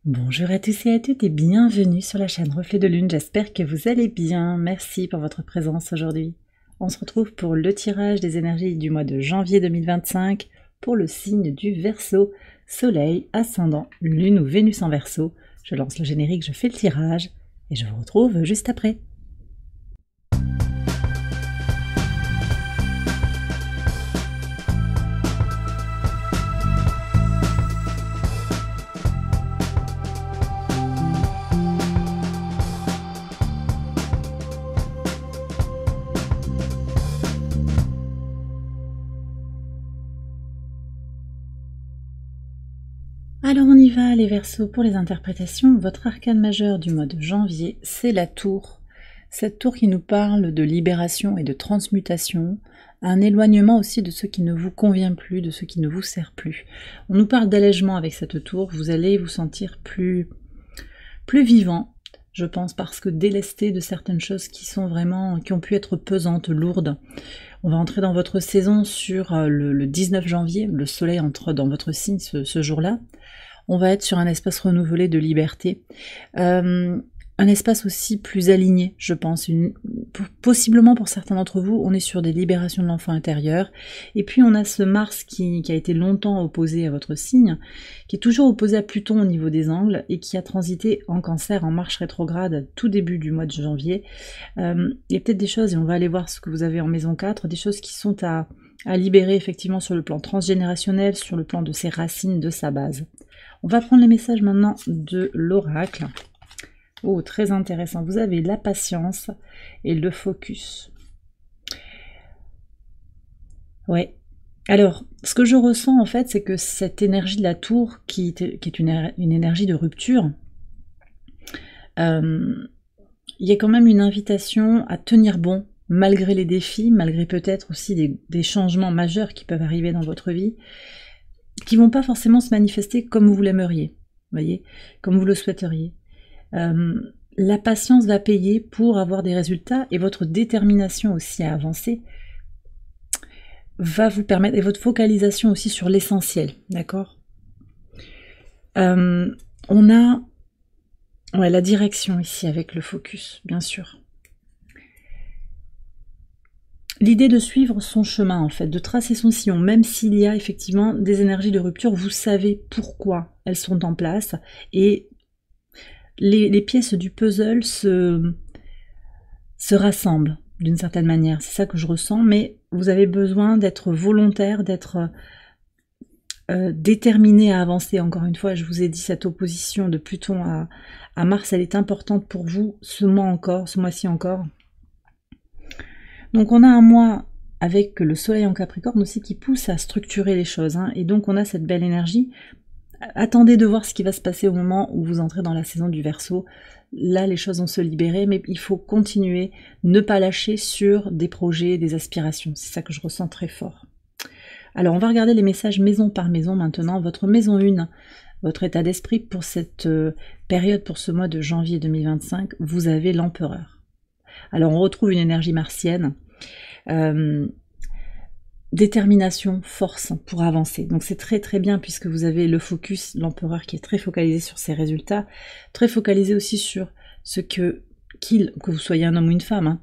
Bonjour à tous et à toutes et bienvenue sur la chaîne Reflet de Lune, j'espère que vous allez bien, merci pour votre présence aujourd'hui. On se retrouve pour le tirage des énergies du mois de janvier 2025 pour le signe du Verseau, Soleil, Ascendant, Lune ou Vénus en Verseau. Je lance le générique, je fais le tirage et je vous retrouve juste après. Alors on y va les Verseaux pour les interprétations. Votre arcane majeur du mois de janvier, c'est la tour. Cette tour qui nous parle de libération et de transmutation, un éloignement aussi de ce qui ne vous convient plus, de ce qui ne vous sert plus. On nous parle d'allègement avec cette tour, vous allez vous sentir plus vivant, je pense, parce que délesté de certaines choses qui ont pu être pesantes, lourdes. On va entrer dans votre saison sur le 19 janvier, le soleil entre dans votre signe ce jour-là. On va être sur un espace renouvelé de liberté, un espace aussi plus aligné, je pense. Possiblement pour certains d'entre vous, on est sur des libérations de l'enfant intérieur. Et puis on a ce Mars qui a été longtemps opposé à votre signe, qui est toujours opposé à Pluton au niveau des angles et qui a transité en Cancer, en marche rétrograde, tout début du mois de janvier. Il y a peut-être des choses, et on va aller voir ce que vous avez en maison 4, des choses qui sont à libérer effectivement sur le plan transgénérationnel, sur le plan de ses racines, de sa base. On va prendre les messages maintenant de l'oracle. Oh, très intéressant. Vous avez la patience et le focus. Ouais. Alors, ce que je ressens en fait, c'est que cette énergie de la tour, qui est une énergie de rupture, il y a quand même une invitation à tenir bon, malgré les défis, malgré peut-être aussi des changements majeurs qui peuvent arriver dans votre vie, qui vont pas forcément se manifester comme vous l'aimeriez, voyez, comme vous le souhaiteriez. La patience va payer pour avoir des résultats et votre détermination aussi à avancer va vous permettre, et votre focalisation aussi sur l'essentiel, d'accord. On a la direction ici avec le focus, bien sûr. L'idée de suivre son chemin, en fait, de tracer son sillon, même s'il y a effectivement des énergies de rupture, vous savez pourquoi elles sont en place, et les pièces du puzzle se rassemblent d'une certaine manière. C'est ça que je ressens, mais vous avez besoin d'être volontaire, d'être déterminé à avancer. Encore une fois, je vous ai dit, cette opposition de Pluton à Mars, elle est importante pour vous ce mois-ci encore. Donc on a un mois avec le soleil en Capricorne aussi qui pousse à structurer les choses, hein, et donc on a cette belle énergie. Attendez de voir ce qui va se passer au moment où vous entrez dans la saison du Verseau. Là, les choses vont se libérer, mais il faut continuer, ne pas lâcher sur des projets, des aspirations. C'est ça que je ressens très fort. Alors, on va regarder les messages maison par maison maintenant. Votre maison 1, votre état d'esprit pour cette période, pour ce mois de janvier 2025, vous avez l'empereur. Alors, on retrouve une énergie martienne. Détermination, force pour avancer. Donc c'est très très bien puisque vous avez le focus, l'empereur qui est très focalisé sur ses résultats, très focalisé aussi sur ce que vous soyez un homme ou une femme, hein,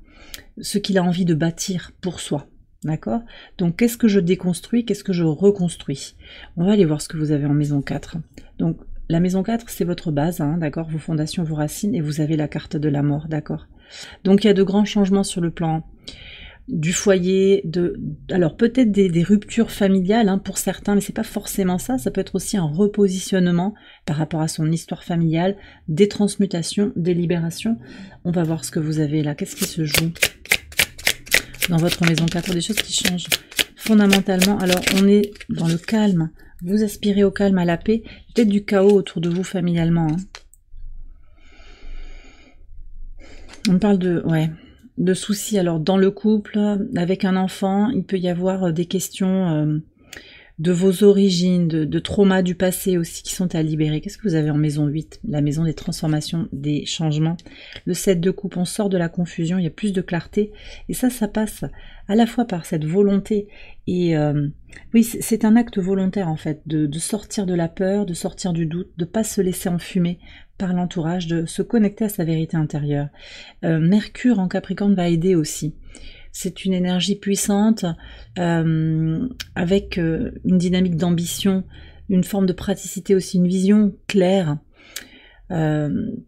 ce qu'il a envie de bâtir pour soi. D'accord? Donc qu'est-ce que je déconstruis, qu'est-ce que je reconstruis? On va aller voir ce que vous avez en maison 4. Donc la maison 4, c'est votre base, hein, d'accord? Vos fondations, vos racines, et vous avez la carte de la mort, d'accord? Donc il y a de grands changements sur le plan du foyer, alors peut-être des ruptures familiales, hein, pour certains, mais c'est pas forcément ça, ça peut être aussi un repositionnement par rapport à son histoire familiale, des transmutations, des libérations. On va voir ce que vous avez là, qu'est-ce qui se joue dans votre maison 4, des choses qui changent fondamentalement. Alors on est dans le calme, vous aspirez au calme, à la paix, peut-être du chaos autour de vous familialement, hein. On parle de soucis. Alors dans le couple, avec un enfant, il peut y avoir des questions de vos origines, de traumas du passé aussi qui sont à libérer. Qu'est-ce que vous avez en maison 8? La maison des transformations, des changements. Le 7 de coupe, on sort de la confusion, il y a plus de clarté. Et ça passe à la fois par cette volonté et... oui, c'est un acte volontaire en fait, de sortir de la peur, de sortir du doute, de ne pas se laisser enfumer par l'entourage, de se connecter à sa vérité intérieure. Mercure en Capricorne va aider aussi. C'est une énergie puissante, avec une dynamique d'ambition, une forme de praticité aussi, une vision claire,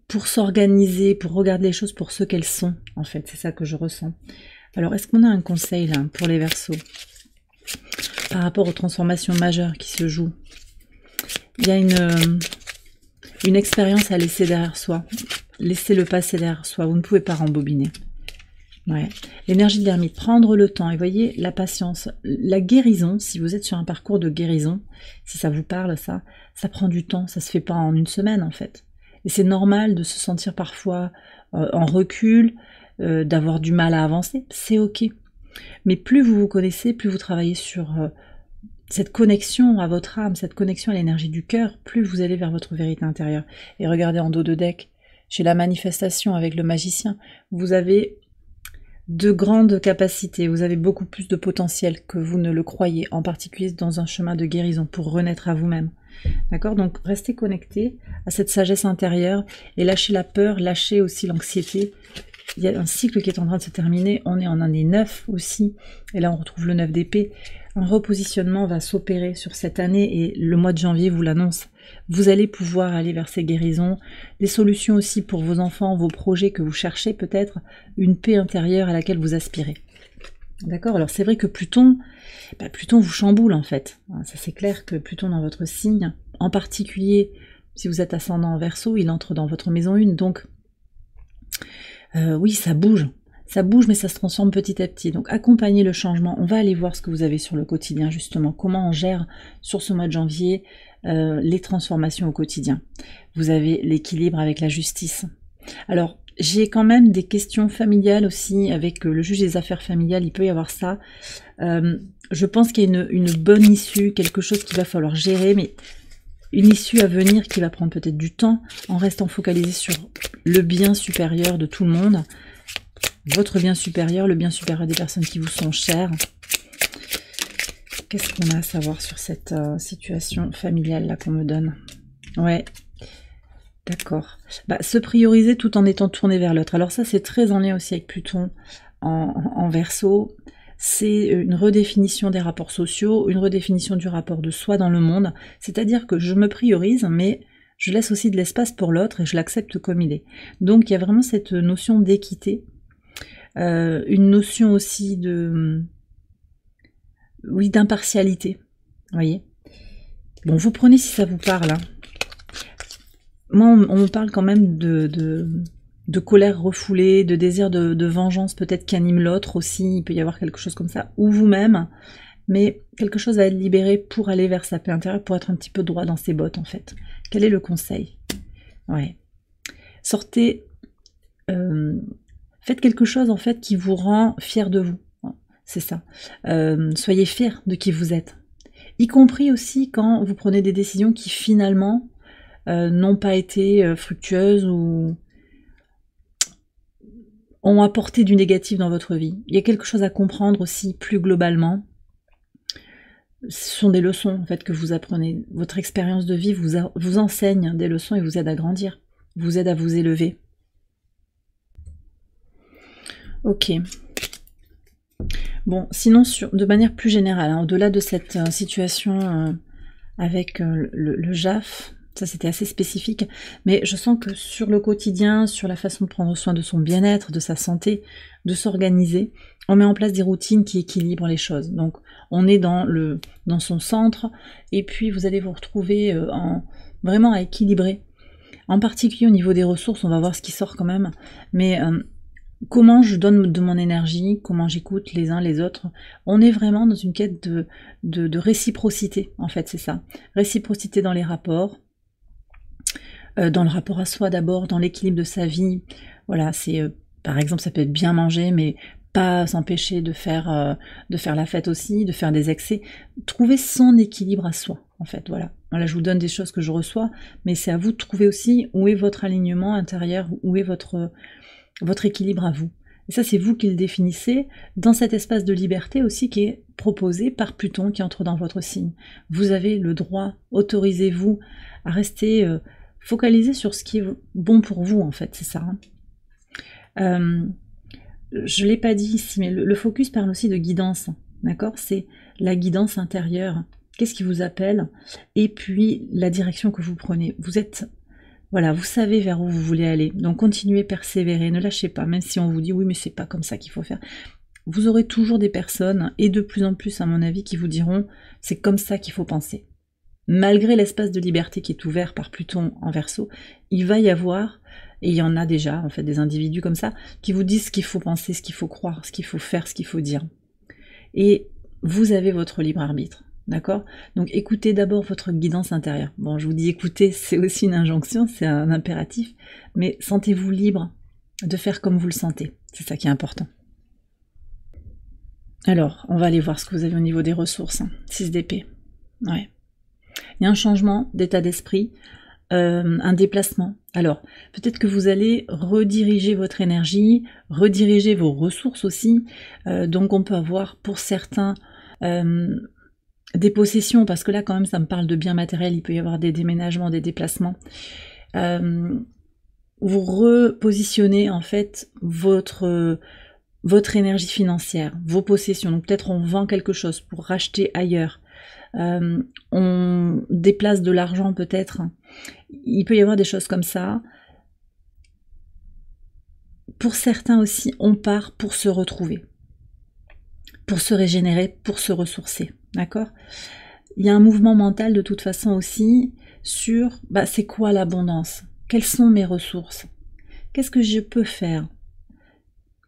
pour s'organiser, pour regarder les choses pour ce qu'elles sont, en fait, c'est ça que je ressens. Alors, est-ce qu'on a un conseil là pour les Verseaux par rapport aux transformations majeures qui se jouent? Il y a une expérience à laisser derrière soi. Laissez le passé derrière soi, vous ne pouvez pas rembobiner. Ouais. L'énergie de l'ermite, prendre le temps, et voyez, la patience, la guérison, si vous êtes sur un parcours de guérison, si ça vous parle, ça prend du temps, ça se fait pas en une semaine en fait. Et c'est normal de se sentir parfois en recul, d'avoir du mal à avancer, c'est ok. Mais plus vous vous connaissez, plus vous travaillez sur cette connexion à votre âme, cette connexion à l'énergie du cœur, plus vous allez vers votre vérité intérieure. Et regardez en dos de deck, chez la manifestation avec le magicien, vous avez de grandes capacités, vous avez beaucoup plus de potentiel que vous ne le croyez, en particulier dans un chemin de guérison pour renaître à vous-même. D'accord? Donc restez connectés à cette sagesse intérieure et lâchez la peur, lâchez aussi l'anxiété. Il y a un cycle qui est en train de se terminer, on est en année 9 aussi, et là on retrouve le 9 d'épée. Un repositionnement va s'opérer sur cette année et le mois de janvier vous l'annonce. Vous allez pouvoir aller vers ces guérisons, des solutions aussi pour vos enfants, vos projets que vous cherchez peut-être, une paix intérieure à laquelle vous aspirez. D'accord? Alors c'est vrai que Pluton vous chamboule en fait. Ça c'est clair que Pluton dans votre signe, en particulier si vous êtes ascendant en Verseau, il entre dans votre maison 1, donc oui ça bouge mais ça se transforme petit à petit. Donc accompagnez le changement, on va aller voir ce que vous avez sur le quotidien justement, comment on gère sur ce mois de janvier les transformations au quotidien. Vous avez l'équilibre avec la justice. Alors j'ai quand même des questions familiales aussi avec le juge des affaires familiales, il peut y avoir ça. Je pense qu'il y a une bonne issue, quelque chose qu'il va falloir gérer, mais une issue à venir qui va prendre peut-être du temps en restant focalisé sur le bien supérieur de tout le monde, votre bien supérieur, le bien supérieur des personnes qui vous sont chères. Qu'est-ce qu'on a à savoir sur cette situation familiale là qu'on me donne? Ouais, d'accord. Se prioriser tout en étant tourné vers l'autre. Alors ça c'est très en lien aussi avec Pluton en Verseau. C'est une redéfinition des rapports sociaux, une redéfinition du rapport de soi dans le monde. C'est-à-dire que je me priorise, mais je laisse aussi de l'espace pour l'autre et je l'accepte comme il est. Donc il y a vraiment cette notion d'équité, une notion aussi d'impartialité. Vous voyez? Bon, vous prenez si ça vous parle. Hein. Moi, on me parle quand même de colère refoulée, de désir de vengeance peut-être qui anime l'autre aussi, il peut y avoir quelque chose comme ça, ou vous-même, mais quelque chose à être libéré pour aller vers sa paix intérieure, pour être un petit peu droit dans ses bottes en fait. Quel est le conseil? Ouais. Sortez, faites quelque chose en fait qui vous rend fier de vous, c'est ça. Soyez fiers de qui vous êtes, y compris aussi quand vous prenez des décisions qui finalement n'ont pas été fructueuses ou ont apporté du négatif dans votre vie. Il y a quelque chose à comprendre aussi plus globalement. Ce sont des leçons en fait que vous apprenez. Votre expérience de vie vous enseigne des leçons et vous aide à grandir, vous aide à vous élever. Ok. Bon, sinon de manière plus générale, hein, au-delà de cette situation avec le JAF, ça c'était assez spécifique, mais je sens que sur le quotidien, sur la façon de prendre soin de son bien-être, de sa santé, de s'organiser, on met en place des routines qui équilibrent les choses. Donc on est dans son centre, et puis vous allez vous retrouver vraiment à équilibrer. En particulier au niveau des ressources, on va voir ce qui sort quand même, mais comment je donne de mon énergie, comment j'écoute les uns les autres. On est vraiment dans une quête de réciprocité, en fait, c'est ça. Réciprocité dans les rapports, dans le rapport à soi d'abord, dans l'équilibre de sa vie. Voilà, c'est par exemple, ça peut être bien manger, mais pas s'empêcher de faire la fête aussi, de faire des excès. Trouver son équilibre à soi, en fait, voilà. Là, je vous donne des choses que je reçois, mais c'est à vous de trouver aussi où est votre alignement intérieur, où est votre équilibre à vous. Et ça, c'est vous qui le définissez dans cet espace de liberté aussi qui est proposé par Pluton qui entre dans votre signe. Vous avez le droit, autorisez-vous à rester focalisé sur ce qui est bon pour vous, en fait, c'est ça. Je ne l'ai pas dit ici, mais le focus parle aussi de guidance, d'accord? C'est la guidance intérieure. Qu'est-ce qui vous appelle? Et puis, la direction que vous prenez. Vous êtes... Voilà, vous savez vers où vous voulez aller. Donc, continuez, persévérez, ne lâchez pas, même si on vous dit, oui, mais c'est pas comme ça qu'il faut faire. Vous aurez toujours des personnes, et de plus en plus, à mon avis, qui vous diront, c'est comme ça qu'il faut penser. Malgré l'espace de liberté qui est ouvert par Pluton en Verseau, il va y avoir, et il y en a déjà, en fait, des individus comme ça, qui vous disent ce qu'il faut penser, ce qu'il faut croire, ce qu'il faut faire, ce qu'il faut dire. Et vous avez votre libre arbitre. D'accord? Donc écoutez d'abord votre guidance intérieure. Bon, je vous dis écoutez, c'est aussi une injonction, c'est un impératif, mais sentez-vous libre de faire comme vous le sentez. C'est ça qui est important. Alors, on va aller voir ce que vous avez au niveau des ressources. 6 d'épée. Ouais. Il y a un changement d'état d'esprit, un déplacement. Alors, peut-être que vous allez rediriger votre énergie, rediriger vos ressources aussi. Donc on peut avoir pour certains... des possessions, parce que là quand même ça me parle de biens matériels, il peut y avoir des déménagements, des déplacements. Vous repositionnez en fait votre énergie financière, vos possessions. Donc peut-être on vend quelque chose pour racheter ailleurs. On déplace de l'argent peut-être. Il peut y avoir des choses comme ça. Pour certains aussi, on part pour se retrouver, pour se régénérer, pour se ressourcer. D'accord? Il y a un mouvement mental de toute façon aussi sur c'est quoi l'abondance? Quelles sont mes ressources? Qu'est-ce que je peux faire?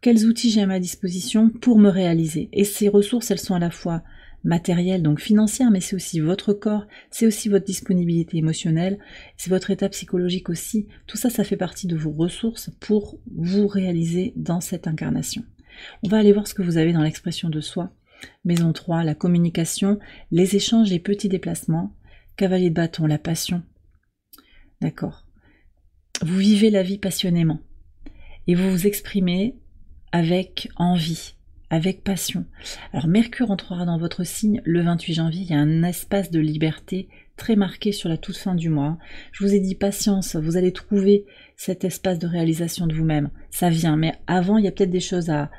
Quels outils j'ai à ma disposition pour me réaliser? Et ces ressources, elles sont à la fois matérielles, donc financières, mais c'est aussi votre corps, c'est aussi votre disponibilité émotionnelle, c'est votre état psychologique aussi. Tout ça, ça fait partie de vos ressources pour vous réaliser dans cette incarnation. On va aller voir ce que vous avez dans l'expression de soi. Maison 3, la communication, les échanges, les petits déplacements. Cavalier de bâton, la passion. D'accord. Vous vivez la vie passionnément. Et vous vous exprimez avec envie, avec passion. Alors Mercure entrera dans votre signe le 28 janvier. Il y a un espace de liberté très marqué sur la toute fin du mois. Je vous ai dit patience, vous allez trouver cet espace de réalisation de vous-même. Ça vient, mais avant, il y a peut-être des choses à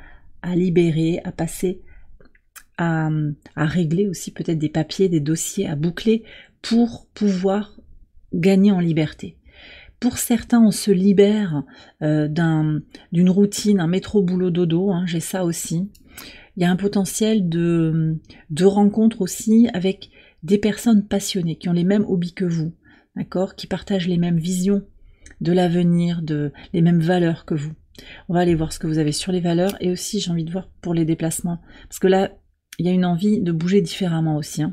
libérer, à passer, à régler aussi, peut-être des papiers, des dossiers à boucler pour pouvoir gagner en liberté. Pour certains, on se libère d'une routine, un métro boulot dodo, j'ai ça aussi. Il y a un potentiel de rencontre aussi avec des personnes passionnées, qui ont les mêmes hobbies que vous, d'accord, qui partagent les mêmes visions de l'avenir, les mêmes valeurs que vous. On va aller voir ce que vous avez sur les valeurs, et aussi j'ai envie de voir pour les déplacements, parce que là, il y a une envie de bouger différemment aussi.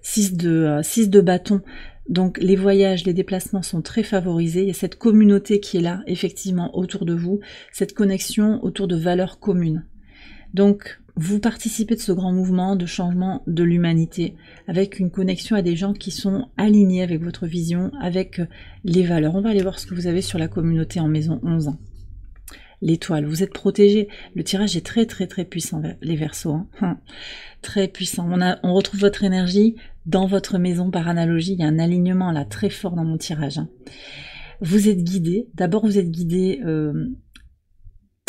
6 de bâton. Donc les voyages, les déplacements sont très favorisés. Il y a cette communauté qui est là, effectivement, autour de vous. Cette connexion autour de valeurs communes. Donc vous participez de ce grand mouvement de changement de l'humanité, avec une connexion à des gens qui sont alignés avec votre vision, avec les valeurs. On va aller voir ce que vous avez sur la communauté en maison 11. L'étoile, vous êtes protégé. Le tirage est très très très puissant, les Verseaux. Très puissant. On retrouve votre énergie dans votre maison par analogie. Il y a un alignement là très fort dans mon tirage. Vous êtes guidé. D'abord, vous êtes guidé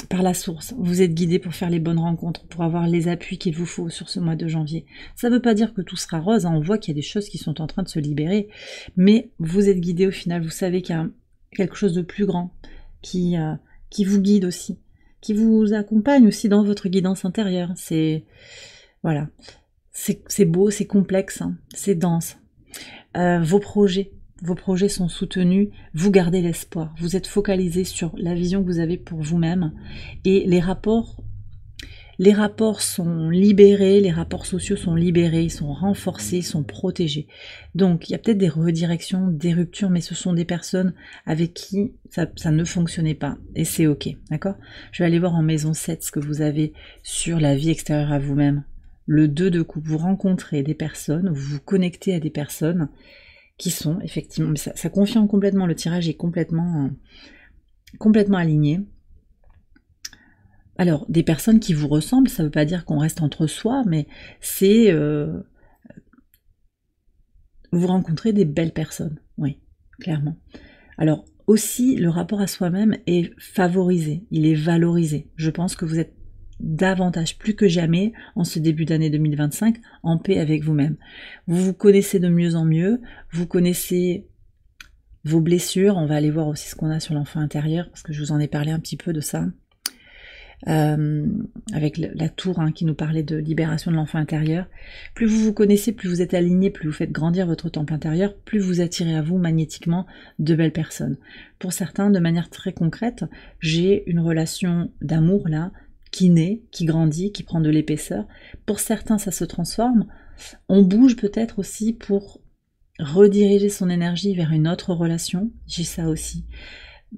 par la source. Vous êtes guidé pour faire les bonnes rencontres, pour avoir les appuis qu'il vous faut sur ce mois de janvier. Ça ne veut pas dire que tout sera rose. On voit qu'il y a des choses qui sont en train de se libérer. Mais vous êtes guidé au final. Vous savez qu'il y a quelque chose de plus grand qui vous guide aussi, qui vous accompagne aussi dans votre guidance intérieure. Voilà, c'est beau, c'est complexe, c'est dense. Vos projets sont soutenus, vous gardez l'espoir, vous êtes focalisé sur la vision que vous avez pour vous-même, et les rapports Les rapports sont libérés, les rapports sociaux sont libérés, ils sont renforcés, ils sont protégés. Donc il y a peut-être des redirections, des ruptures, mais ce sont des personnes avec qui ça ne fonctionnait pas. Et c'est ok, d'accord? Je vais aller voir en maison 7 ce que vous avez sur la vie extérieure à vous-même. Le 2 de coupe, vous rencontrez des personnes, vous vous connectez à des personnes qui sont effectivement, mais ça confirme complètement, le tirage est complètement aligné. Alors, des personnes qui vous ressemblent, ça ne veut pas dire qu'on reste entre soi, mais c'est... vous rencontrez des belles personnes, oui, clairement. Alors, aussi, le rapport à soi-même est favorisé, il est valorisé. Je pense que vous êtes davantage, plus que jamais, en ce début d'année 2025, en paix avec vous-même. Vous vous connaissez de mieux en mieux, vous connaissez vos blessures, on va aller voir aussi ce qu'on a sur l'enfant intérieur, parce que je vous en ai parlé un petit peu de ça, avec la tour qui nous parlait de libération de l'enfant intérieur. Plus vous vous connaissez, plus vous êtes aligné, plus vous faites grandir votre temple intérieur, plus vous attirez à vous magnétiquement de belles personnes. Pour certains, de manière très concrète, j'ai une relation d'amour là, qui naît, qui grandit, qui prend de l'épaisseur. Pour certains, ça se transforme. On bouge peut-être aussi pour rediriger son énergie vers une autre relation. J'ai ça aussi.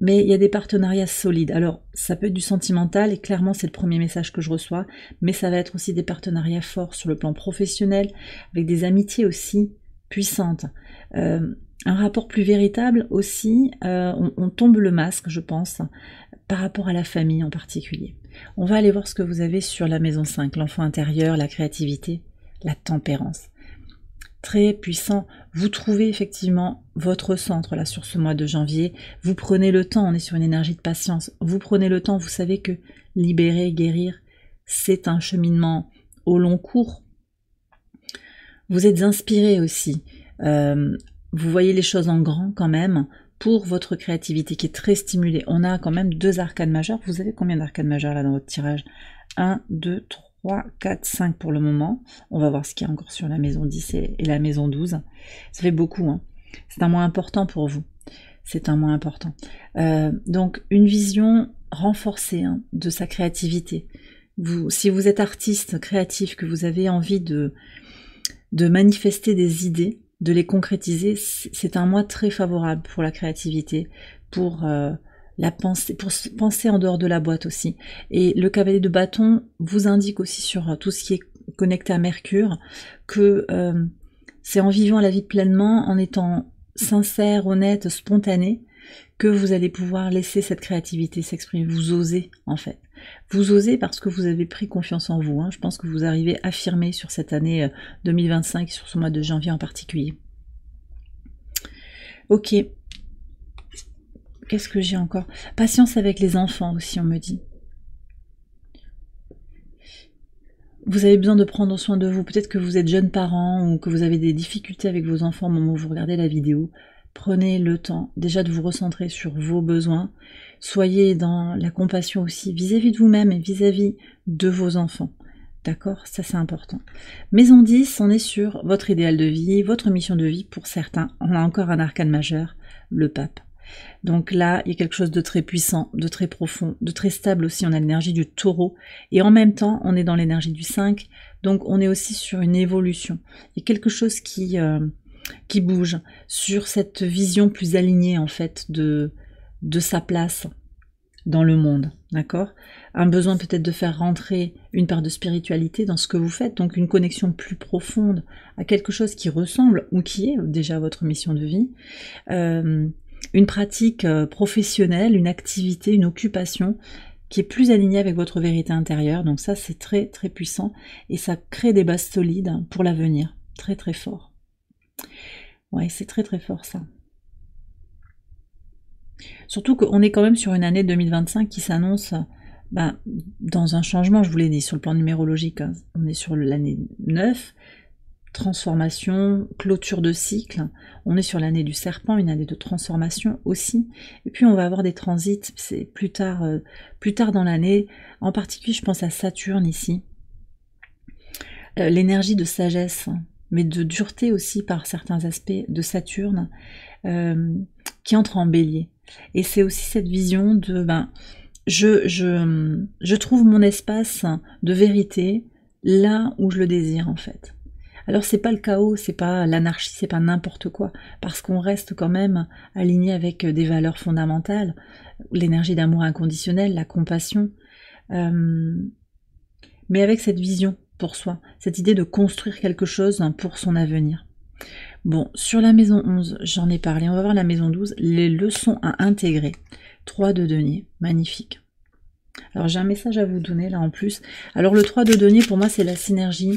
Mais il y a des partenariats solides. Alors, ça peut être du sentimental, et clairement, c'est le premier message que je reçois, mais ça va être aussi des partenariats forts sur le plan professionnel, avec des amitiés aussi puissantes. Un rapport plus véritable aussi, on tombe le masque, je pense, par rapport à la famille en particulier. On va aller voir ce que vous avez sur la maison 5, l'enfant intérieur, la créativité, la tempérance. Très puissant, vous trouvez effectivement votre centre là sur ce mois de janvier, vous prenez le temps, on est sur une énergie de patience, vous prenez le temps, vous savez que libérer, guérir, c'est un cheminement au long cours. Vous êtes inspiré aussi, vous voyez les choses en grand quand même, pour votre créativité qui est très stimulée. On a quand même 2 arcanes majeures. Vous avez combien d'arcanes majeures là dans votre tirage? 1, 2, 3, 4, 5 pour le moment. On va voir ce qu'il y a encore sur la maison 10 et la maison 12. Ça fait beaucoup. C'est un mois important pour vous. C'est un mois important. Donc une vision renforcée de sa créativité. Si vous êtes artiste créatif, que vous avez envie de manifester des idées, de les concrétiser, c'est un mois très favorable pour la créativité, pour la pensée, pour penser en dehors de la boîte aussi. Et le cavalier de bâton vous indique aussi sur tout ce qui est connecté à Mercure que c'est en vivant la vie pleinement, en étant sincère, honnête, spontané, que vous allez pouvoir laisser cette créativité s'exprimer. Vous osez en fait. Vous osez parce que vous avez pris confiance en vous. Je pense que vous arrivez affirmé sur cette année 2025, sur ce mois de janvier en particulier. Ok. Qu'est-ce que j'ai encore? Patience avec les enfants aussi, on me dit. Vous avez besoin de prendre soin de vous. Peut-être que vous êtes jeune parent ou que vous avez des difficultés avec vos enfants au moment où vous regardez la vidéo. Prenez le temps déjà de vous recentrer sur vos besoins. Soyez dans la compassion aussi vis-à-vis de vous-même et vis-à-vis de vos enfants. D'accord? Ça c'est important. Maison 10, on est sur votre idéal de vie, votre mission de vie pour certains. On a encore un arcane majeur, le pape. Donc là, il y a quelque chose de très puissant, de très profond, de très stable aussi. On a l'énergie du taureau et en même temps, on est dans l'énergie du 5. Donc on est aussi sur une évolution. Il y a quelque chose qui bouge sur cette vision plus alignée en fait de sa place dans le monde, d'accord? Un besoin peut-être de faire rentrer une part de spiritualité dans ce que vous faites, donc une connexion plus profonde à quelque chose qui ressemble ou qui est déjà votre mission de vie, une pratique professionnelle, une activité, une occupation qui est plus alignée avec votre vérité intérieure, donc ça c'est très très puissant et ça crée des bases solides pour l'avenir, très très fort. Ouais, c'est très très fort ça. Surtout qu'on est quand même sur une année 2025 qui s'annonce dans un changement, je vous l'ai dit, sur le plan numérologique. On est sur l'année 9, transformation, clôture de cycle. On est sur l'année du serpent, une année de transformation aussi. Et puis on va avoir des transits, c'est plus tard dans l'année. En particulier, je pense à Saturne ici. L'énergie de sagesse, mais de dureté aussi par certains aspects de Saturne, qui entre en bélier. Et c'est aussi cette vision de je trouve mon espace de vérité là où je le désire en fait. Alors c'est pas le chaos, c'est pas l'anarchie, c'est pas n'importe quoi, parce qu'on reste quand même aligné avec des valeurs fondamentales, l'énergie d'amour inconditionnel, la compassion, mais avec cette vision pour soi, cette idée de construire quelque chose pour son avenir. Bon, sur la maison 11, j'en ai parlé, on va voir la maison 12, les leçons à intégrer. 3 de denier, magnifique. Alors j'ai un message à vous donner là en plus. Alors le 3 de denier pour moi c'est la synergie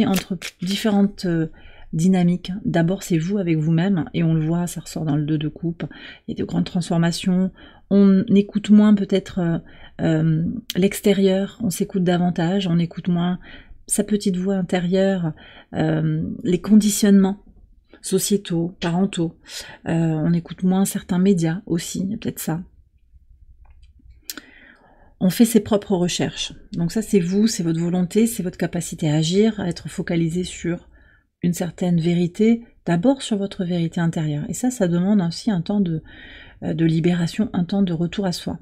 entre différentes dynamiques. D'abord c'est vous avec vous-même et on le voit, ça ressort dans le 2 de coupe. Il y a de grandes transformations, on écoute moins peut-être l'extérieur, on s'écoute davantage, on écoute moins sa petite voix intérieure, les conditionnements sociétaux, parentaux, on écoute moins certains médias aussi, il y a peut-être ça. On fait ses propres recherches. Donc ça c'est vous, c'est votre volonté, c'est votre capacité à agir, à être focalisé sur une certaine vérité, d'abord sur votre vérité intérieure. Et ça demande aussi un temps de libération, un temps de retour à soi.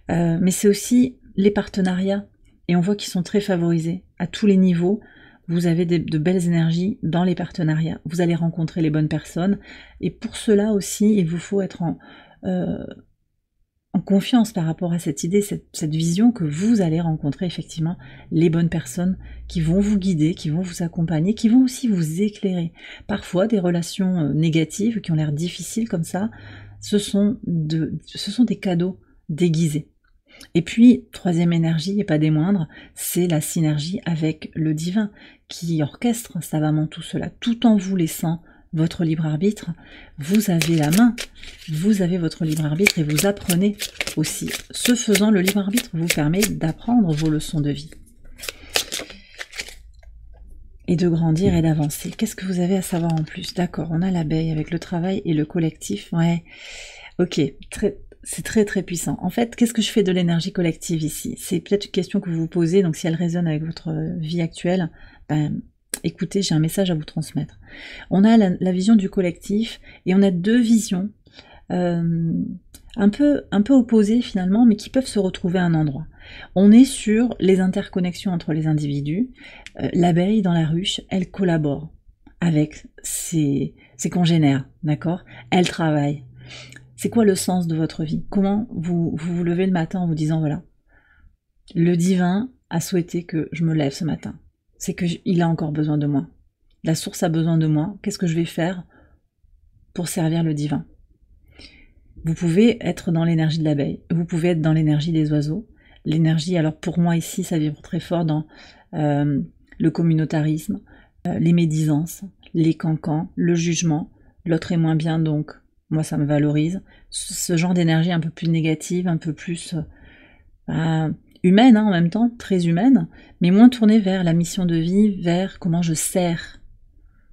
Mais c'est aussi les partenariats, et on voit qu'ils sont très favorisés à tous les niveaux. Vous avez de belles énergies dans les partenariats, vous allez rencontrer les bonnes personnes, et pour cela aussi, il vous faut être en confiance par rapport à cette idée, cette vision que vous allez rencontrer effectivement les bonnes personnes qui vont vous guider, qui vont vous accompagner, qui vont aussi vous éclairer. Parfois, des relations négatives qui ont l'air difficiles comme ça, ce sont des cadeaux déguisés. Et puis, troisième énergie, et pas des moindres, c'est la synergie avec le divin, qui orchestre savamment tout cela, tout en vous laissant votre libre arbitre. Vous avez la main, vous avez votre libre arbitre et vous apprenez aussi. Ce faisant, le libre arbitre vous permet d'apprendre vos leçons de vie. Et de grandir et d'avancer. Qu'est-ce que vous avez à savoir en plus? D'accord, on a l'abeille avec le travail et le collectif. Ouais, ok, c'est très très puissant. En fait, qu'est-ce que je fais de l'énergie collective ici? C'est peut-être une question que vous vous posez, donc si elle résonne avec votre vie actuelle, ben, écoutez, j'ai un message à vous transmettre. On a la vision du collectif et on a deux visions un peu opposées finalement, mais qui peuvent se retrouver à un endroit. On est sur les interconnexions entre les individus. L'abeille dans la ruche, elle collabore avec ses congénères, d'accord? Elle travaille. C'est quoi le sens de votre vie? Comment vous levez le matin en vous disant, voilà, le divin a souhaité que je me lève ce matin. C'est qu'il a encore besoin de moi. La source a besoin de moi. Qu'est-ce que je vais faire pour servir le divin? Vous pouvez être dans l'énergie de l'abeille. Vous pouvez être dans l'énergie des oiseaux. L'énergie, alors pour moi ici, ça vibre très fort dans le communautarisme, les médisances, les cancans, le jugement. L'autre est moins bien, donc moi ça me valorise. Ce genre d'énergie un peu plus négative, un peu plus humaine en même temps, très humaine, mais moins tournée vers la mission de vie, vers comment je sers,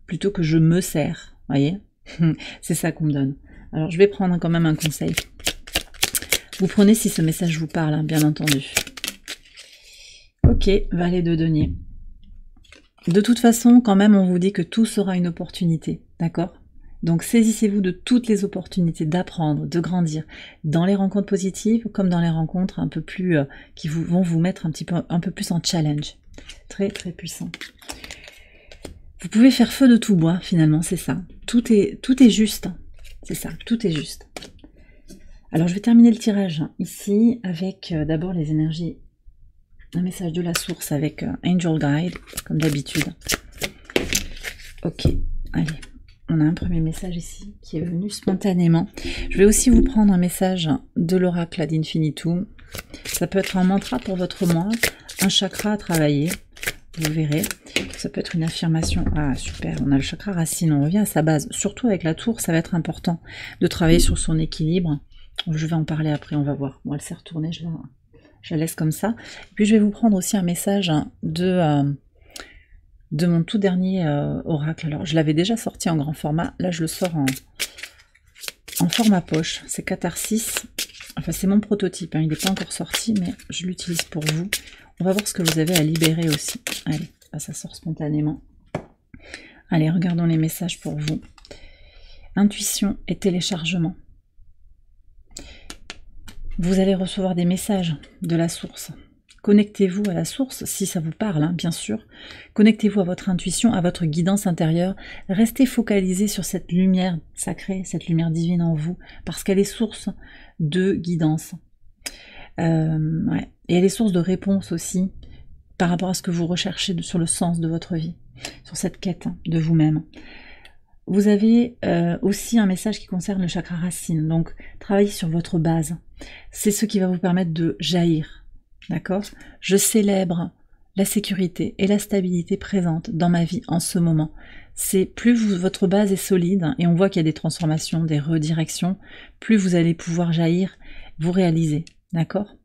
plutôt que je me sers, voyez. C'est ça qu'on me donne. Alors je vais prendre quand même un conseil. Vous prenez si ce message vous parle, hein, bien entendu. Ok, valet de denier. De toute façon, quand même, on vous dit que tout sera une opportunité, d'accord? Donc saisissez-vous de toutes les opportunités d'apprendre, de grandir, dans les rencontres positives, comme dans les rencontres un peu plus qui vont vous mettre un peu plus en challenge. Très très puissant. Vous pouvez faire feu de tout bois, finalement, c'est ça. Tout est juste. C'est ça, tout est juste. Alors je vais terminer le tirage ici avec d'abord les énergies. Un message de la source avec Angel Guide, comme d'habitude. Ok, allez. On a un premier message ici qui est venu spontanément. Je vais aussi vous prendre un message de l'oracle ad infinitum. Ça peut être un mantra pour votre mois, un chakra à travailler. Vous verrez. Ça peut être une affirmation. Ah super, on a le chakra racine, on revient à sa base. Surtout avec la tour, ça va être important de travailler sur son équilibre. Je vais en parler après, on va voir. Bon, elle s'est retournée, je la laisse comme ça. Et puis je vais vous prendre aussi un message de mon tout dernier oracle. Alors je l'avais déjà sorti en grand format, là je le sors en format poche. C'est Catharsis, enfin c'est mon prototype, hein. Il n'est pas encore sorti mais je l'utilise pour vous. On va voir ce que vous avez à libérer aussi. Allez, ça sort spontanément. Allez, regardons les messages pour vous. Intuition et téléchargement. Vous allez recevoir des messages de la source. Connectez-vous à la source, si ça vous parle, hein, bien sûr. Connectez-vous à votre intuition, à votre guidance intérieure. Restez focalisé sur cette lumière sacrée, cette lumière divine en vous, parce qu'elle est source de guidance. Ouais. Et elle est source de réponse aussi, par rapport à ce que vous recherchez sur le sens de votre vie, sur cette quête de vous-même. Vous avez aussi un message qui concerne le chakra racine, donc travaillez sur votre base. C'est ce qui va vous permettre de jaillir, d'accord? Je célèbre la sécurité et la stabilité présente dans ma vie en ce moment. C'est plus votre base est solide, et on voit qu'il y a des transformations, des redirections, plus vous allez pouvoir jaillir, vous réaliser, d'accord?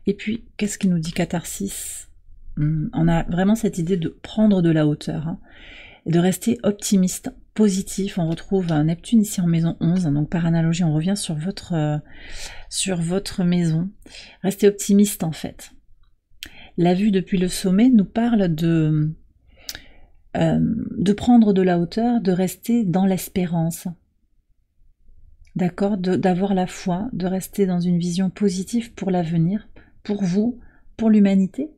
Et puis, qu'est-ce qui nous dit Catharsis? On a vraiment cette idée de prendre de la hauteur, hein, et de rester optimiste, positif. On retrouve Neptune ici en maison 11, donc par analogie, on revient sur votre maison. Restez optimiste en fait. La vue depuis le sommet nous parle de prendre de la hauteur, de rester dans l'espérance. D'accord, d'avoir la foi, de rester dans une vision positive pour l'avenir, pour vous, pour l'humanité.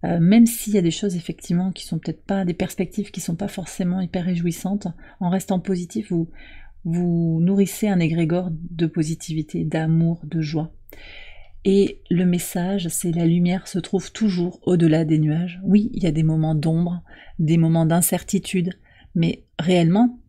Même s'il y a des choses effectivement qui sont peut-être pas, des perspectives qui sont pas forcément hyper réjouissantes, en restant positif, vous nourrissez un égrégore de positivité, d'amour, de joie. Et le message, c'est la lumière se trouve toujours au-delà des nuages. Oui, il y a des moments d'ombre, des moments d'incertitude, mais réellement,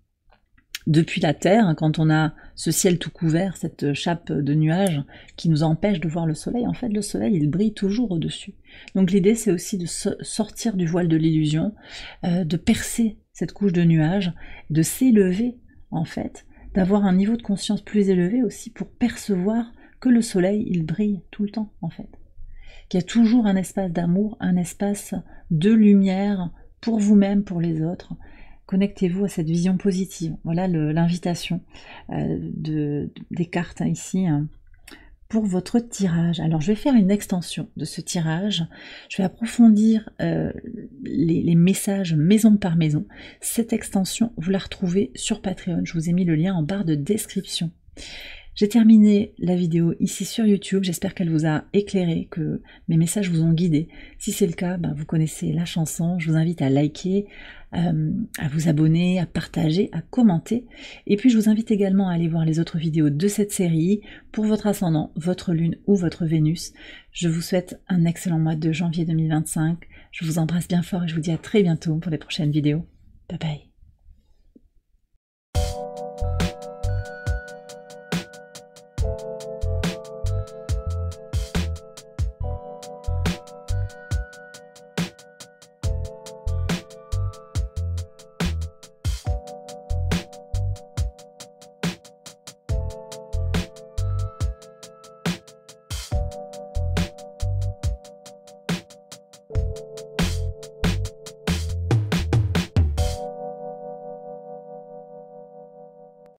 depuis la Terre, quand on a ce ciel tout couvert, cette chape de nuages qui nous empêche de voir le soleil, en fait le soleil il brille toujours au-dessus. Donc l'idée c'est aussi de sortir du voile de l'illusion, de percer cette couche de nuages, de s'élever en fait, d'avoir un niveau de conscience plus élevé aussi pour percevoir que le soleil il brille tout le temps en fait. Qu'il y a toujours un espace d'amour, un espace de lumière pour vous-même, pour les autres. Connectez-vous à cette vision positive. Voilà l'invitation des cartes ici pour votre tirage. Alors je vais faire une extension de ce tirage. Je vais approfondir les messages maison par maison. Cette extension, vous la retrouvez sur Patreon. Je vous ai mis le lien en barre de description. J'ai terminé la vidéo ici sur YouTube, j'espère qu'elle vous a éclairé, que mes messages vous ont guidé. Si c'est le cas, vous connaissez la chanson, je vous invite à liker, à vous abonner, à partager, à commenter. Et puis je vous invite également à aller voir les autres vidéos de cette série pour votre ascendant, votre lune ou votre Vénus. Je vous souhaite un excellent mois de janvier 2025. Je vous embrasse bien fort et je vous dis à très bientôt pour les prochaines vidéos. Bye bye.